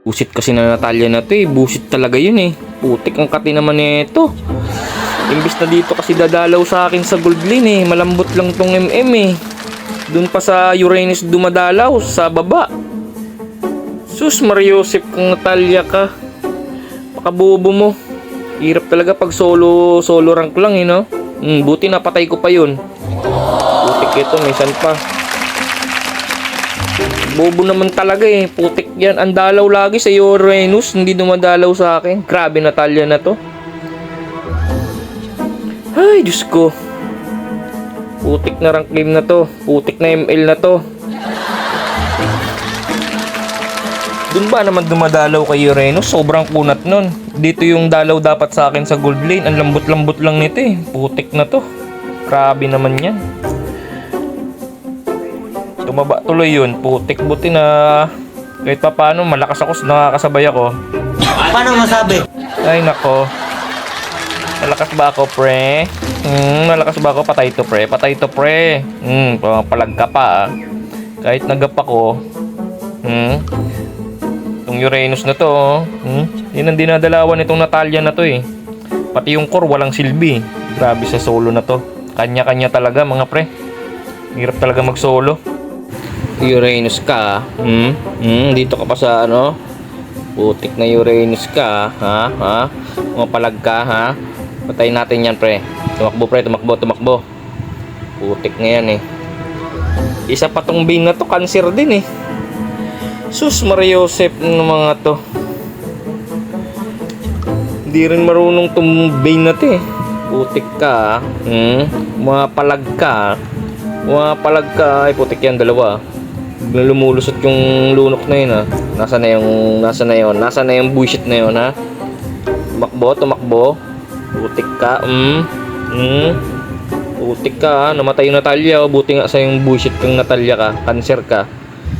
Busit kasi na Natalia na to eh. Busit talaga yun eh. Putik ang kati naman nito. Imbis na dito kasi dadalaw sa akin sa Goldlane eh. Malambot lang tong MM eh. Doon pa sa Uranus dumadalaw sa baba. Sus Mariosep kung Natalia ka. Pakabobo mo. Hirap talaga pag solo rank lang eh no. Buti napatay ko pa yun. Putik ito, minsan pa. Bobo naman talaga eh. Putik yan. Ang dalaw lagi sa Uranus. Hindi dumadalaw sa akin. Grabe Natalia na to. Ay, Diyos ko. Putik na rank game na to. Putik na ML na to. Dun ba naman dumadalaw kay Uranus? Sobrang kunat nun. Dito yung dalaw dapat sa akin sa Goldlane. Ang lambot-lambot lang nito eh. Putik na to. Grabe naman yan. Tumaba tuloy yun. Putik, buti na kahit pa paano malakas ako, nakakasabay ako. Paano masabi? Ay nako. Malakas ba ako pre? Malakas ba ako? Patay to pre. Patay to pre. Palag ka pa ah. Kahit nagap ako. Itong Uranus na to. Yan ang dinadalawan itong Natalia na to eh. Pati yung core walang silbi. Grabe sa solo na to. Kanya-kanya talaga mga pre. Hirap talaga mag solo. Uranus ka. Dito ka pa sa ano? Putik na Uranus ka, ha? Mapalag ka, ha? Patayin natin yan, pre. Tumakbo, pre. Tumakbo. Putik na yan, eh. Isa pa tong Bing na to, cancer din, eh. Sus Mariosep ng mga to. Hindi rin marunong tong Bing na to, eh. Putik ka, mapalag ka. Mapalag ka. Ay, putik yan, dalawa. Lumulusot yung lunok na yun ha. Nasaan na yung bullshit na yun ha. Tumakbo. Putik ka. Putik ka ha. Namatay yung Natalia oh. Buti nga sa yung bullshit kang Natalia ka. Cancer ka.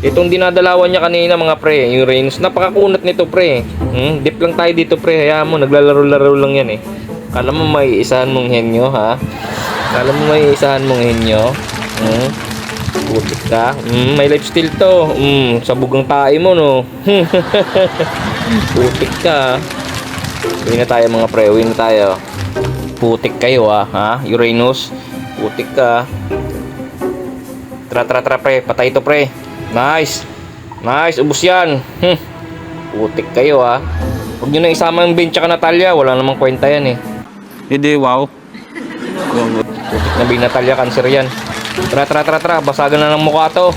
Itong dinadalawan niya kanina mga pre, yung Uranus, napakakunat nito pre. Dip lang tayo dito pre. Hayaan mo, naglalaro-laro lang yan eh. Kala mo may isahan mong henyo ha. Putik ka. May life steal to. Sabog ang tae mo no. Putik ka. Uwi na tayo mga pre. Uwi na tayo. Putik kayo ha. Uranus. Putik ka. Tra pre. Patay to pre. Nice. Ubus yan. Putik kayo ha. Huwag nyo na isama yung Ben tsaka Natalia. Wala namang kwenta yan eh. Hindi, wow. Putik na Ben Natalia. Cancer yan. Tra. Basagan na ng mukha to.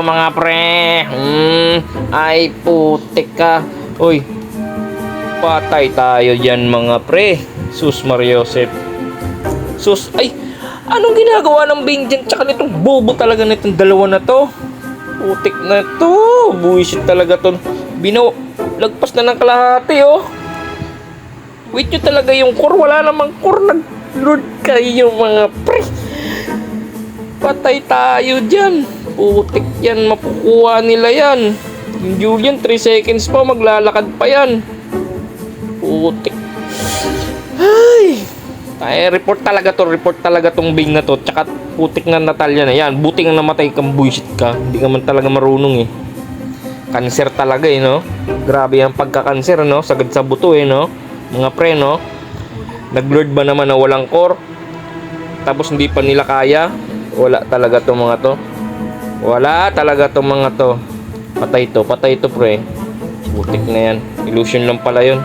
Mga pre. Ay, putik ka. Uy. Patay tayo dyan mga pre. Sus Mariosep. Sus. Ay. Anong ginagawa ng Bing dyan? Tsaka nitong bobo talaga nitong dalawa na to. Putik na to. Buwisit talaga to. Lagpas na ng kalahati oh. Wait nyo talaga yung core. Wala namang core. Nag-lord kayo mga pre. Patay tayo dyan. Putik yan. Mapukuha nila yan. Yung Julian 3 seconds pa. Maglalakad pa yan. Putik. Ay. Report talaga tong Bing na to. Tsaka putik na Natalia na yan. Buti nga namatay kang bullshit ka. Hindi ka man talaga marunong eh. Cancer talaga eh no. Grabe ang pagka-cancer no. Sagad sa buto eh no. Mga pre no. Nag-lord ba naman na walang core? Tapos hindi pa nila kaya? Wala talaga tong mga to. Patay to pre. Putik na yan. Illusion lang pala yun.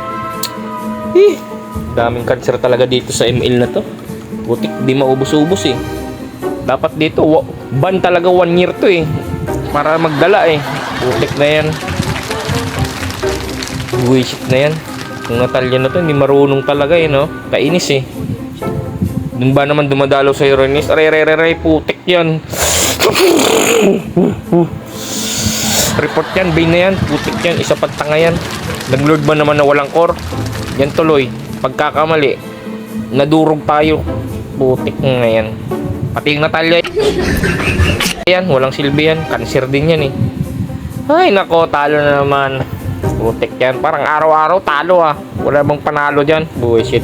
Daming cancer talaga dito sa ML na to. Putik, di maubos-ubos eh. Dapat dito, ban talaga 1 year to eh. Para magdala eh. Putik na yan. Bullshit na yan. Yung Natalia na to, hindi marunong talaga eh no. Kainis eh. Dun ba naman dumadalaw sa Uranus? Aray, putik yan. Report yan, Bane na yan. Putik yan, isa pagtanga yan. Nag-lord ba naman na walang core? Yan tuloy. Pagkakamali, nadurog tayo. Putik na yan. Pati yung Natalia yan, walang silbi yan. Cancer din yan eh. Ay nako, talo na naman. Putik yan, parang araw-araw talo ah. Wala bang panalo dyan? Bullshit.